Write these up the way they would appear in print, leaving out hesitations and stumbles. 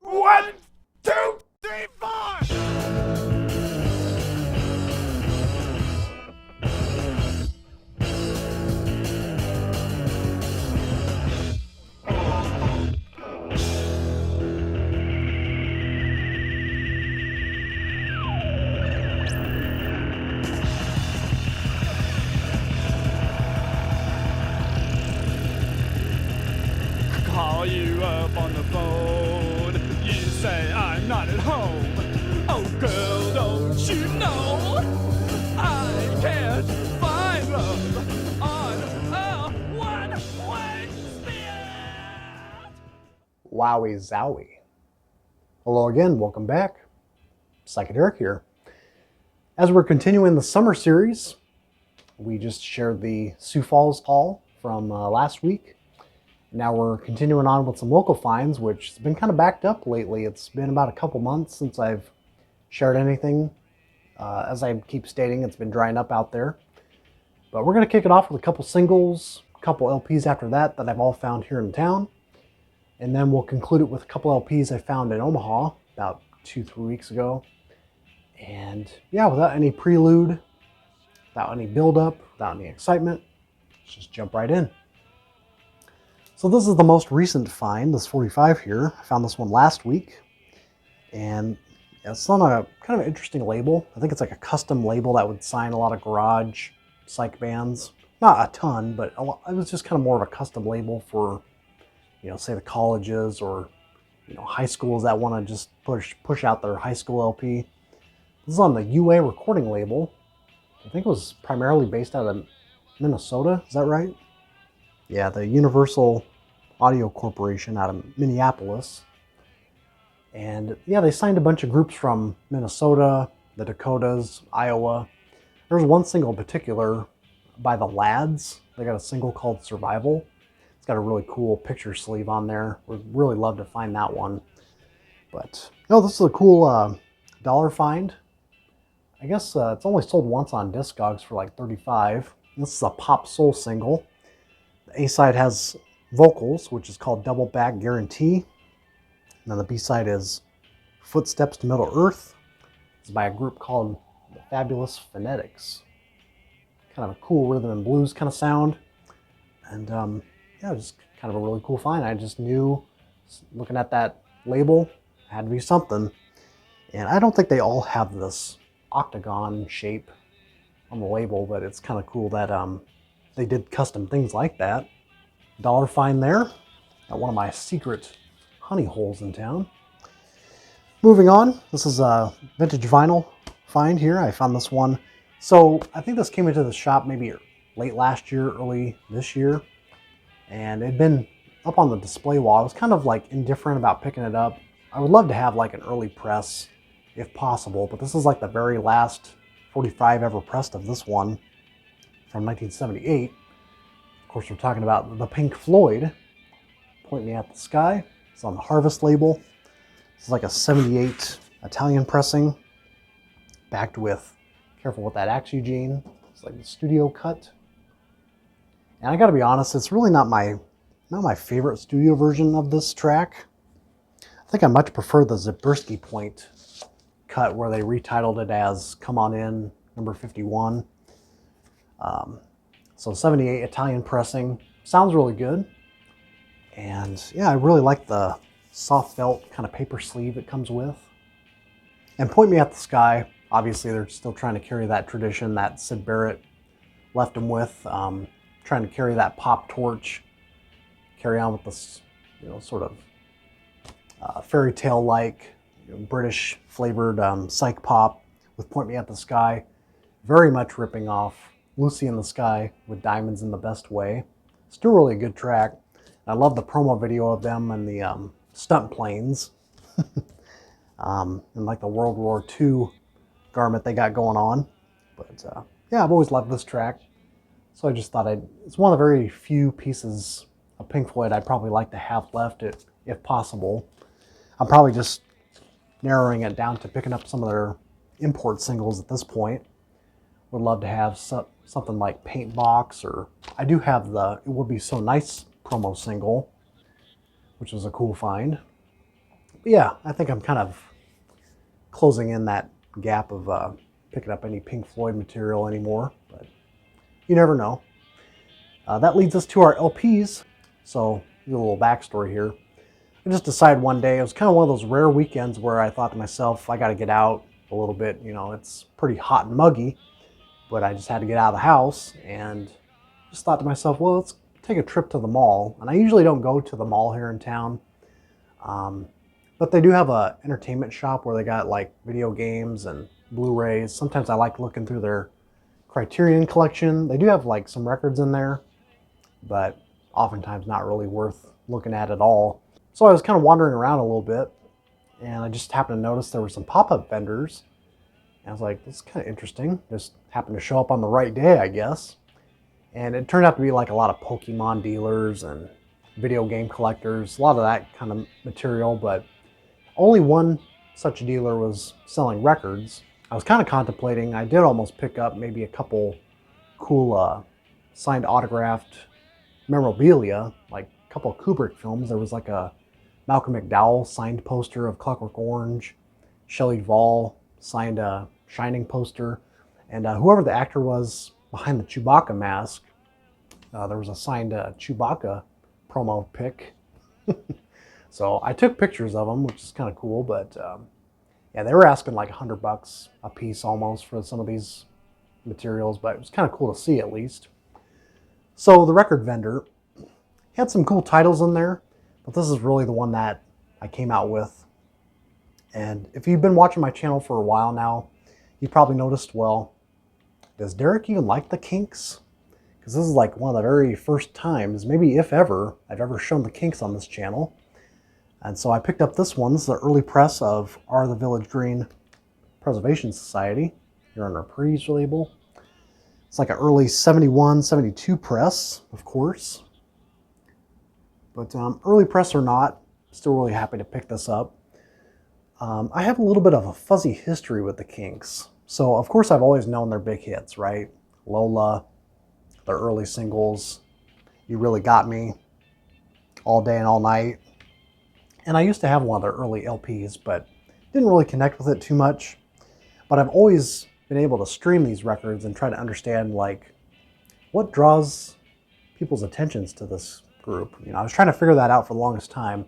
One, two, three, four! Call you up on the phone. You say I'm not at home. Oh, girl, don't you know I can't find love on a one-way street. Wowie zowie. Hello again, welcome back. Psychedelic here. As we're continuing the summer series, we just shared the Sioux Falls haul from last week. Now we're continuing on with some local finds, which has been kind of backed up lately. It's been about a couple months since I've shared anything. As I keep stating, it's been drying up out there. But we're going to kick it off with a couple singles, a couple LPs after that I've all found here in town. And then we'll conclude it with a couple LPs I found in Omaha about 2-3 weeks ago. And yeah, without any prelude, without any build-up, without any excitement, let's just jump right in. So this is the most recent find, this 45 here. I found this one last week. And it's on a kind of interesting label. I think it's like a custom label that would sign a lot of garage psych bands. Not a ton, but it was just kind of more of a custom label for, say the colleges or, high schools that want to just push out their high school LP. This is on the UA recording label. I think it was primarily based out of Minnesota. Is that right? Yeah, the Universal Audio Corporation out of Minneapolis. And yeah, they signed a bunch of groups from Minnesota, the Dakotas, Iowa. There's one single in particular by the Lads. They got a single called Survival. It's got a really cool picture sleeve on there. Would really love to find that one. But no, this is a cool dollar find. I guess it's only sold once on Discogs for like $35. This is a pop soul single. The A-side has vocals, which is called Double Back Guarantee. And then the B-side is Footsteps to Middle Earth. It's by a group called the Fabulous Phonetics. Kind of a cool rhythm and blues kind of sound. And yeah, just kind of a really cool find. I just knew, looking at that label, it had to be something. And I don't think they all have this octagon shape on the label, but it's kind of cool that they did custom things like that. Dollar find there at one of my secret honey holes in town. Moving on, this is a vintage vinyl find here. I found this one. So I think this came into the shop maybe late last year, early this year. And it'd been up on the display wall. I was kind of like indifferent about picking it up. I would love to have like an early press if possible, but this is like the very last 45 ever pressed of this one from 1978. Of course, we're talking about the Pink Floyd, Point Me at the Sky. It's on the Harvest label. This is like a 78 Italian pressing, backed with, careful with that axe Eugene. It's like the studio cut. And I gotta be honest, it's really not my favorite studio version of this track. I think I much prefer the Zabriskie Point cut where they retitled it as Come On In, number 51. So 78 Italian pressing. Sounds really good. And yeah, I really like the soft felt kind of paper sleeve it comes with. And Point Me at the Sky, obviously they're still trying to carry that tradition that Syd Barrett left them with. Trying to carry that pop torch, carry on with this, sort of fairy tale like British flavored psych pop with Point Me at the Sky. Very much ripping off Lucy in the Sky with Diamonds in the Best Way. Still really a good track. I love the promo video of them and the stunt planes. And like the World War II garment they got going on. But yeah, I've always loved this track. So I just thought it's one of the very few pieces of Pink Floyd I'd probably like to have left if possible. I'm probably just narrowing it down to picking up some of their import singles at this point. Would love to have something like Paint Box, or I do have the It Would Be So Nice promo single, which was a cool find. But yeah, I think I'm kind of closing in that gap of picking up any Pink Floyd material anymore, but you never know. That leads us to our LPs. So, a little backstory here. I just decided one day, it was kind of one of those rare weekends where I thought to myself, I got to get out a little bit. You know, it's pretty hot and muggy, but I just had to get out of the house and just thought to myself, well, let's take a trip to the mall. And I usually don't go to the mall here in town, but they do have a entertainment shop where they got like video games and Blu-rays. Sometimes I like looking through their Criterion collection. They do have like some records in there, but oftentimes not really worth looking at all. So I was kind of wandering around a little bit, and I just happened to notice there were some pop-up vendors. And I was like, this is kind of interesting. Just happened to show up on the right day, I guess. And it turned out to be like a lot of Pokemon dealers and video game collectors, a lot of that kind of material, but only one such dealer was selling records. I was kind of contemplating, I did almost pick up maybe a couple cool signed autographed memorabilia, like a couple of Kubrick films. There was like a Malcolm McDowell signed poster of Clockwork Orange, Shelley Duvall signed a Shining poster, and whoever the actor was behind the Chewbacca mask, there was a signed Chewbacca promo pic. So I took pictures of them, which is kind of cool, but yeah, they were asking like $100 a piece almost for some of these materials, but it was kind of cool to see at least. So the record vendor had some cool titles in there, but this is really the one that I came out with. And if you've been watching my channel for a while now, you probably noticed, well, does Derek even like the Kinks? Because this is like one of the very first times, maybe if ever, I've ever shown the Kinks on this channel. And so I picked up this one. This is the early press of Are the Village Green Preservation Society. Here on our Reprise label. It's like an early 71, 72 press, of course. But early press or not, still really happy to pick this up. I have a little bit of a fuzzy history with the Kinks. So, of course, I've always known their big hits, right? Lola, their early singles, You Really Got Me, All Day and All Night. And I used to have one of their early LPs, but didn't really connect with it too much. But I've always been able to stream these records and try to understand, like, what draws people's attentions to this group. You know, I was trying to figure that out for the longest time,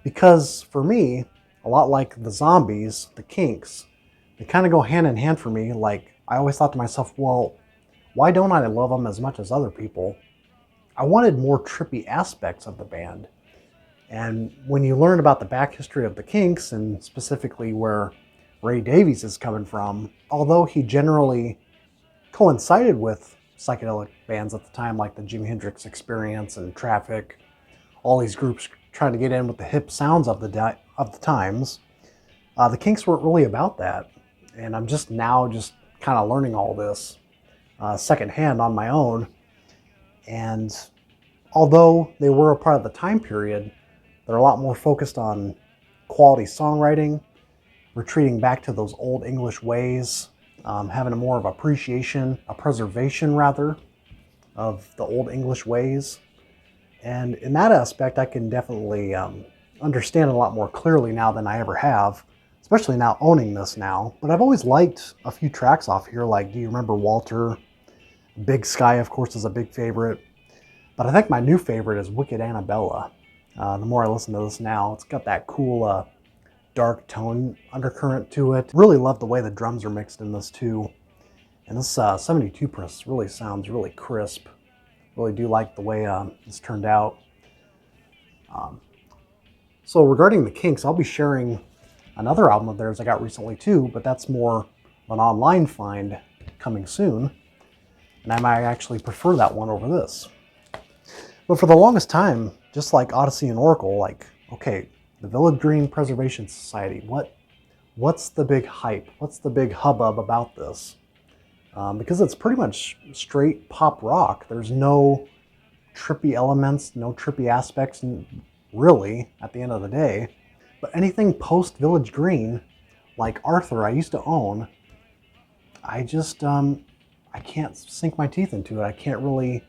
because for me, a lot like the Zombies, the Kinks, they kind of go hand in hand for me. Like, I always thought to myself, well, why don't I love them as much as other people? I wanted more trippy aspects of the band. And when you learn about the back history of the Kinks, and specifically where Ray Davies is coming from, although he generally coincided with psychedelic bands at the time, like the Jimi Hendrix Experience and Traffic, all these groups trying to get in with the hip sounds of the times, the Kinks weren't really about that. And I'm just now kind of learning all this secondhand on my own. And although they were a part of the time period, they're a lot more focused on quality songwriting, retreating back to those old English ways, having a more of appreciation, a preservation rather, of the old English ways. And in that aspect, I can definitely understand a lot more clearly now than I ever have, especially now owning this now. But I've always liked a few tracks off here, like Do You Remember Walter? Big Sky, of course, is a big favorite. But I think my new favorite is Wicked Annabella. The more I listen to this now, it's got that cool dark tone undercurrent to it. Really love the way the drums are mixed in this too. And this 72 press really sounds really crisp. Really do like the way it's turned out. So regarding the Kinks, I'll be sharing another album of theirs I got recently too, but that's more of an online find coming soon. And I might actually prefer that one over this. But for the longest time, just like Odyssey and Oracle, like, okay, the Village Green Preservation Society, what's the big hype? What's the big hubbub about this? Because it's pretty much straight pop rock. There's no trippy elements, no trippy aspects, really, at the end of the day. But anything post Village Green, like Arthur I used to own, I just, I can't sink my teeth into it. I can't really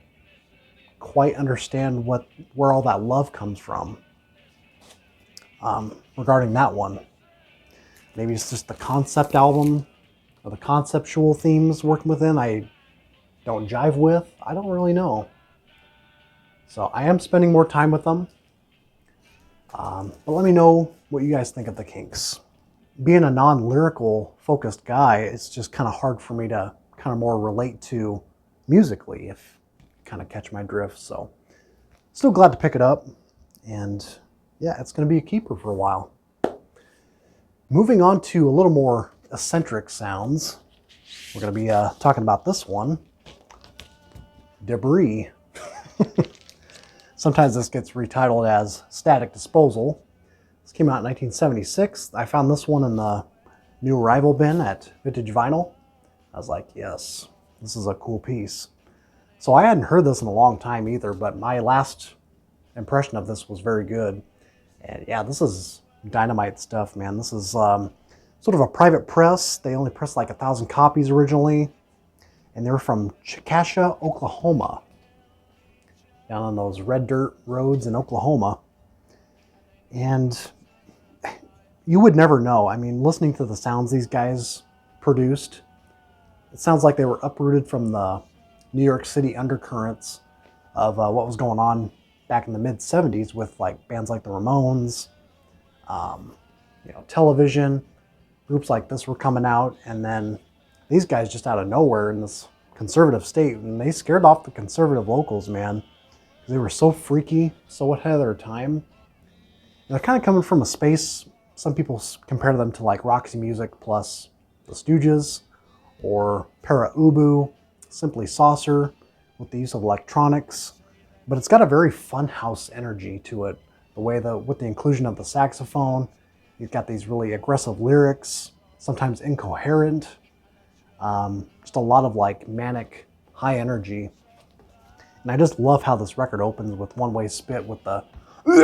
quite understand where all that love comes from. regarding that one. Maybe it's just the concept album or the conceptual themes working within I don't jive with. I don't really know. So I am spending more time with them. But let me know what you guys think of the Kinks. Being a non-lyrical focused guy, it's just kind of hard for me to kind of more relate to musically, if you kind of catch my drift. So still glad to pick it up. And yeah, it's going to be a keeper for a while. Moving on to a little more eccentric sounds. We're going to be talking about this one, Debris. Sometimes this gets retitled as Static Disposal. This came out in 1976. I found this one in the new arrival bin at Vintage Vinyl. I was like, yes, this is a cool piece. So I hadn't heard this in a long time either, but my last impression of this was very good. And yeah, this is dynamite stuff, man. This is sort of a private press. They only pressed like 1,000 copies originally. And they're from Chickasha, Oklahoma. Down on those red dirt roads in Oklahoma. And you would never know. I mean, listening to the sounds these guys produced, it sounds like they were uprooted from the New York City undercurrents of what was going on back in the mid-'70s with like bands like the Ramones, Television. Groups like this were coming out, and then these guys just out of nowhere in this conservative state, and they scared off the conservative locals, man. They were so freaky, so ahead of their time. And they're kind of coming from a space, some people compare them to like Roxy Music plus the Stooges, or Para Ubu, Simply Saucer, with the use of electronics. But it's got a very funhouse energy to it. The way with the inclusion of the saxophone, you've got these really aggressive lyrics, sometimes incoherent. Just a lot of like manic, high energy. And I just love how this record opens with One Way Spit with the 1,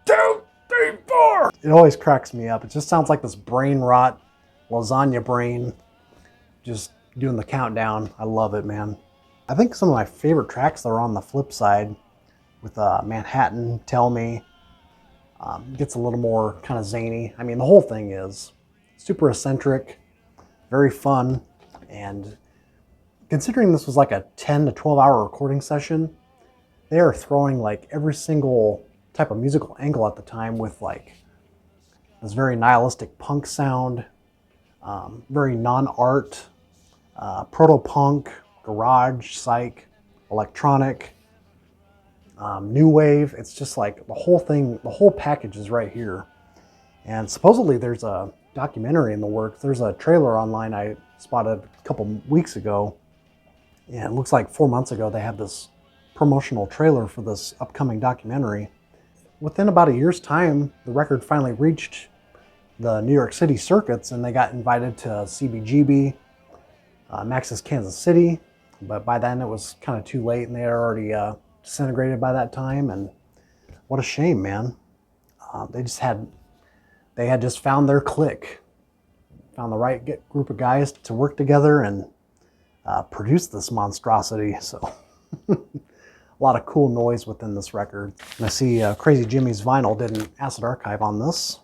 2, 3, 4. It always cracks me up. It just sounds like this brain rot, lasagna brain, just doing the countdown. I love it, man. I think some of my favorite tracks that are on the flip side with Manhattan, Tell Me, gets a little more kind of zany. I mean, the whole thing is super eccentric, very fun, and considering this was like a 10 to 12 hour recording session, they are throwing like every single type of musical angle at the time with like this very nihilistic punk sound, very non-art, proto-punk, garage, psych, electronic, new wave. It's just like the whole thing, the whole package is right here. And supposedly there's a documentary in the works. There's a trailer online I spotted a couple weeks ago. And it looks like 4 months ago they had this promotional trailer for this upcoming documentary. Within about a year's time, the record finally reached the New York City circuits, and they got invited to CBGB, Max's Kansas City. But by then it was kind of too late, and they had already disintegrated by that time. And what a shame, man. They had just found their clique, found the right group of guys to work together and produce this monstrosity. So a lot of cool noise within this record. And I see Crazy Jimmy's Vinyl did an acid archive on this,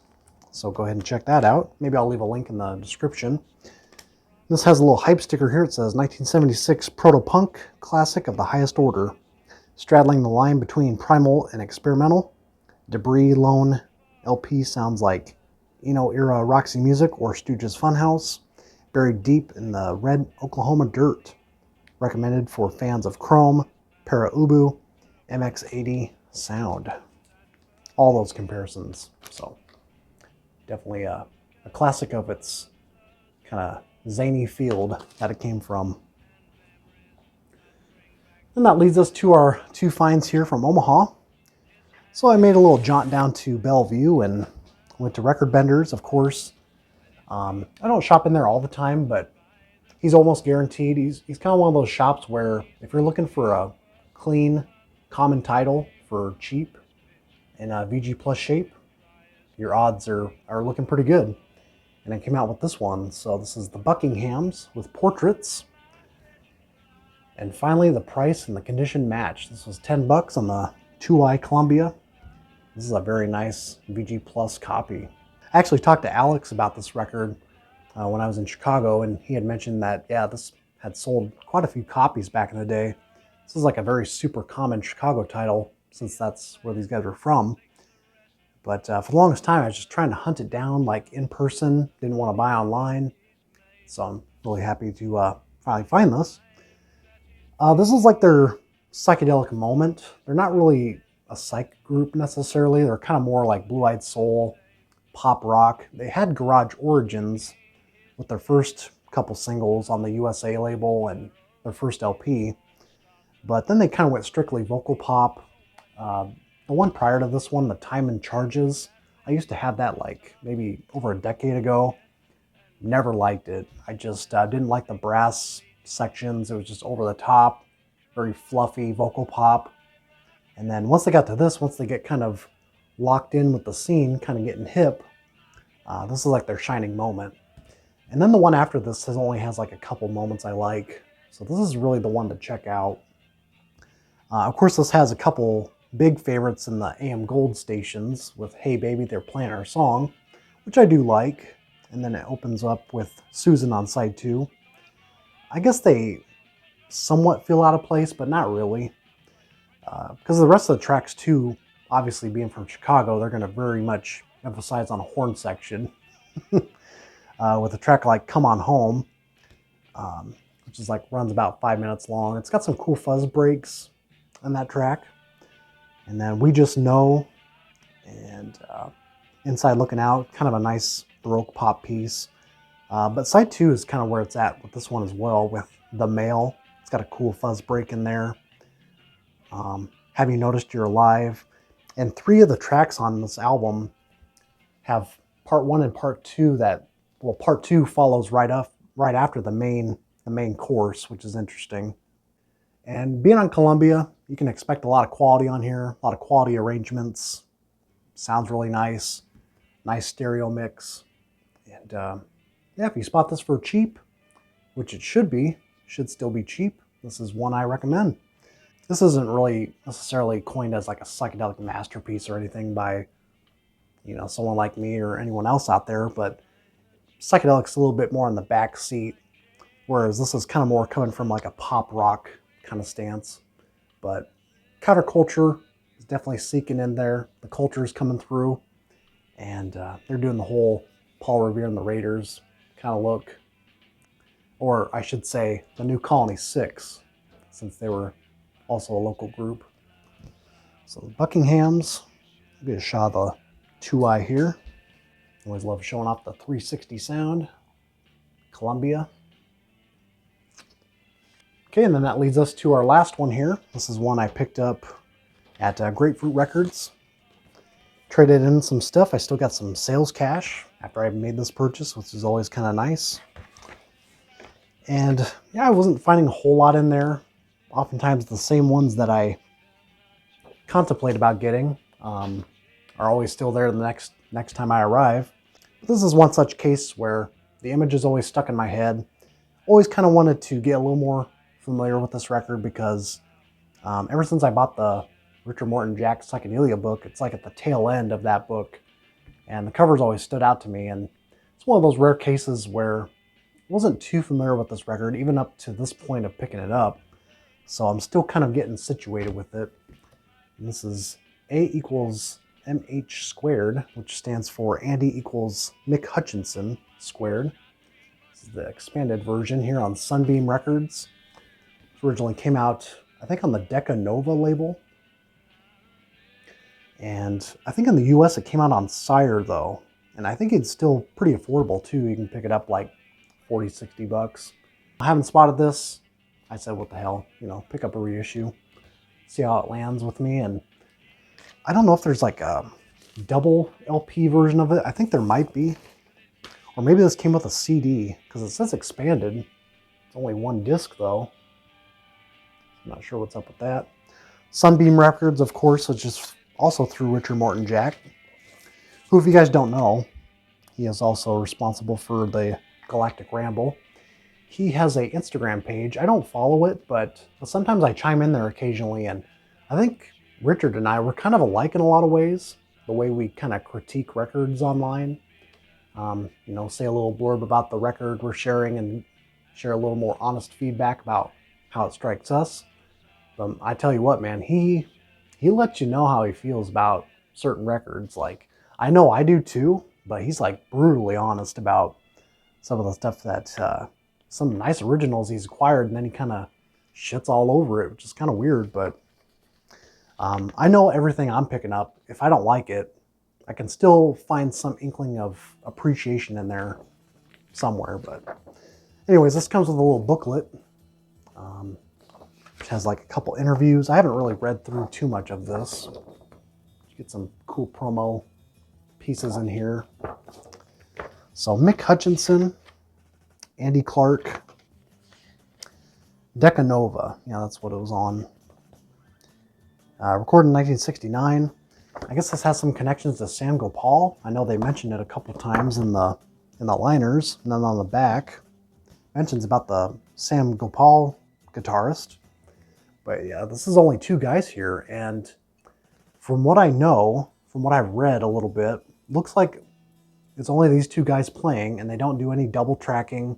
so go ahead and check that out. Maybe I'll leave a link in the description. This has a little hype sticker here. It says 1976 proto-punk classic of the highest order, straddling the line between primal and experimental. Debris Lone LP sounds like Eno-era Roxy Music or Stooges Funhouse, buried deep in the red Oklahoma dirt. Recommended for fans of Chrome, Para Ubu, MX80 sound. All those comparisons. So definitely a classic of its kind of zany field that it came from. And that leads us to our two finds here from Omaha. So I made a little jaunt down to Bellevue and went to Record Benders, of course. I don't shop in there all the time, but he's almost guaranteed. He's kind of one of those shops where if you're looking for a clean, common title for cheap in a VG Plus shape, your odds are looking pretty good. And I came out with this one. So this is the Buckinghams with portraits. And finally, the price and the condition match. This was $10 on the 2i Columbia. This is a very nice VG Plus copy. I actually talked to Alex about this record when I was in Chicago, and he had mentioned that, yeah, this had sold quite a few copies back in the day. This is like a very super common Chicago title, since that's where these guys are from. But for the longest time, I was just trying to hunt it down like in person, didn't want to buy online. So I'm really happy to finally find this. This is like their psychedelic moment. They're not really a psych group necessarily. They're kind of more like blue-eyed soul, pop rock. They had garage origins with their first couple singles on the USA label and their first LP. But then they kind of went strictly vocal pop. The one prior to this one, the Time and Charges, I used to have that like maybe over a decade ago. Never liked it. I just didn't like the brass sections. It was just over the top, very fluffy vocal pop. And then once they got to this, once they get kind of locked in with the scene, kind of getting hip, this is like their shining moment. And then the one after this only has like a couple moments I like. So this is really the one to check out. Of course, this has a couple big favorites in the AM Gold stations with Hey Baby, They're Playing Our Song, which I do like. And then it opens up with Susan on side 2. I guess they somewhat feel out of place, but not really. Because the rest of the tracks too, obviously being from Chicago, they're going to very much emphasize on a horn section. With a track like Come On Home, which is like runs about 5 minutes long. It's got some cool fuzz breaks on that track. And then We Just Know and Inside Looking Out, kind of a nice Baroque pop piece. But side 2 is kind of where it's at with this one as well, with The Mail. It's got a cool fuzz break in there. Have You Noticed You're Alive? And 3 of the tracks on this album have part 1 and part 2 that, well, part 2 follows right after the main course, which is interesting. And being on Columbia, you can expect a lot of quality on here, a lot of quality arrangements. Sounds really nice. Nice stereo mix. And yeah, if you spot this for cheap, which it should still be cheap, this is one I recommend. This isn't really necessarily coined as like a psychedelic masterpiece or anything by, you know, someone like me or anyone else out there, but psychedelic's a little bit more in the back seat, whereas this is kind of more coming from like a pop rock kind of stance. But counterculture is definitely seeking in there. The culture is coming through, and they're doing the whole Paul Revere and the Raiders kind of look, or I should say the New Colony 6, since they were also a local group. So the Buckinghams, I'll get a shot of the 2i here. Always love showing off the 360 sound. Columbia. Okay, and then that leads us to our last one here. This is one I picked up at Grapefruit Records. Traded in some stuff. I still got some sales cash after I made this purchase, which is always kind of nice. And yeah, I wasn't finding a whole lot in there. Oftentimes the same ones that I contemplate about getting are always still there the next time I arrive. But this is one such case where the image is always stuck in my head. Always kind of wanted to get a little more familiar with this record because ever since I bought the Richard Morton Jack Psychedelia book, it's like at the tail end of that book, and the covers always stood out to me. And it's one of those rare cases where I wasn't too familiar with this record, even up to this point of picking it up. So I'm still kind of getting situated with it. And this is A equals MH squared, which stands for Andy equals Mick Hutchinson squared. This is the expanded version here on Sunbeam Records. It originally came out, I think, on the Decca Nova label. And I think in the US it came out on Sire though. And I think it's still pretty affordable too. You can pick it up like 40, 60 bucks. I haven't spotted this. I said, what the hell, you know, pick up a reissue, see how it lands with me. And I don't know if there's like a double LP version of it. I think there might be. Or maybe this came with a CD, because it says expanded. It's only one disc though. I'm not sure what's up with that. Sunbeam Records, of course, is just also through Richard Morton Jack, who, if you guys don't know, he is also responsible for the Galactic Ramble. He has an Instagram page. I don't follow it, but sometimes I chime in there occasionally, and I think Richard and I were kind of alike in a lot of ways. the way we kind of critique records online. Say a little blurb about the record we're sharing and share a little more honest feedback about how it strikes us. I tell you what, man, he lets you know how he feels about certain records. Like, I know I do too, but he's like brutally honest about some of the stuff that some nice originals he's acquired, and then he kind of shits all over it, which is kind of weird. But I know everything I'm picking up, if I don't like it, I can still find some inkling of appreciation in there somewhere. But anyways, this comes with a little booklet, which has like a couple interviews. I haven't really read through too much of this. You get some cool promo pieces in here. So Mick Hutchinson, Andy Clark, Decanova, yeah, that's what it was on. Recorded in 1969. I guess this has some connections to Sam Gopal. I know they mentioned it a couple times in the liners, and then on the back mentions about the Sam Gopal guitarist. But yeah, this is only two guys here, and from what I know, from what I've read a little bit, looks like it's only these two guys playing, and they don't do any double tracking,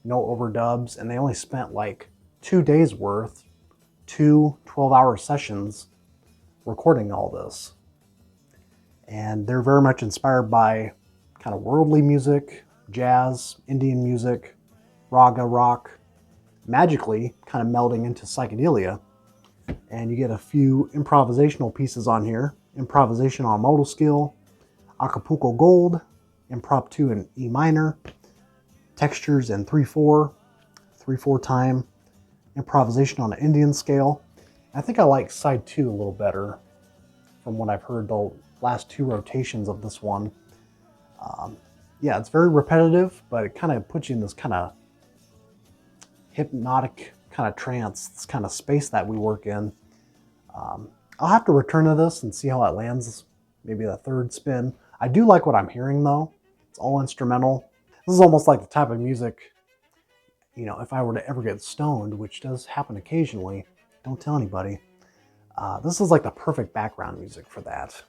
no overdubs, and they only spent like 2 days worth, 2 12-hour sessions recording all this. And they're very much inspired by kind of worldly music, jazz, Indian music, raga rock, magically kind of melding into psychedelia. And you get a few improvisational pieces on here. Improvisation on modal scale, Acapulco Gold, Improp 2 in E minor, textures in 3/4, 3/4 time, improvisation on an Indian scale. I think I like side 2 a little better from what I've heard the last 2 rotations of this one. Yeah, it's very repetitive, but it kind of puts you in this kind of hypnotic kind of trance, this kind of space that we work in. I'll have to return to this and see how it lands, maybe the 3rd spin. I do like what I'm hearing though. It's all instrumental. This is almost like the type of music, if I were to ever get stoned, which does happen occasionally, don't tell anybody. This is like the perfect background music for that.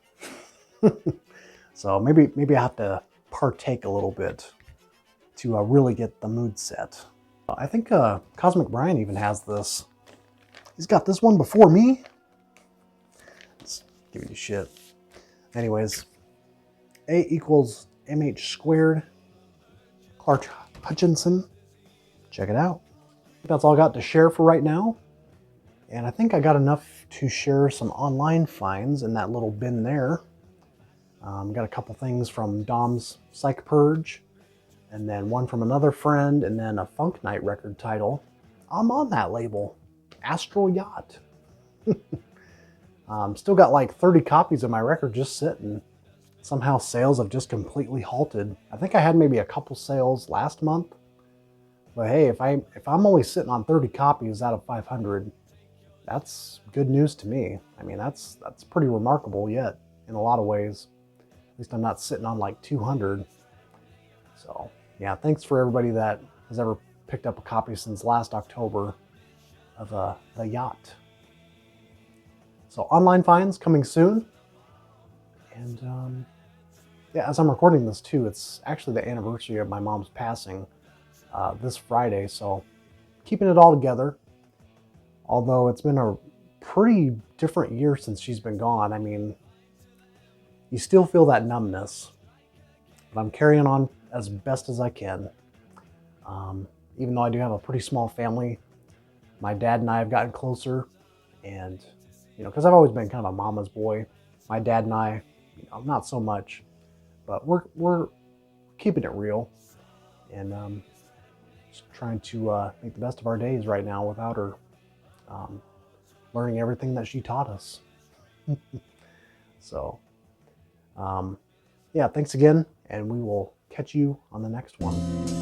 So maybe I have to partake a little bit to really get the mood set. I think Cosmic Brian even has this. He's got this one before me. Let's give you shit. Anyways, A equals mh squared. Clark-Hutchinson. Check it out. That's all I got to share for right now. And I think I got enough to share some online finds in that little bin there. Got a couple things from Dom's Psych Purge, and then one from another friend, and then a Funk Night record title. I'm on that label, Astral Yacht. Still got like 30 copies of my record just sitting. Somehow sales have just completely halted. I think I had maybe a couple sales last month. But hey, if I'm only sitting on 30 copies out of 500, that's good news to me. I mean, that's pretty remarkable yet in a lot of ways. At least I'm not sitting on like 200. So yeah, thanks for everybody that has ever picked up a copy since last October of the Yacht. So online finds coming soon. And yeah, as I'm recording this too, it's actually the anniversary of my mom's passing this Friday. So keeping it all together. Although it's been a pretty different year since she's been gone. I mean, you still feel that numbness, but I'm carrying on as best as I can. Even though I do have a pretty small family, my dad and I have gotten closer, and because I've always been kind of a mama's boy, my dad and I, not so much, but we're keeping it real, and just trying to make the best of our days right now without her. Learning everything that she taught us. So, yeah, thanks again, and we will catch you on the next one.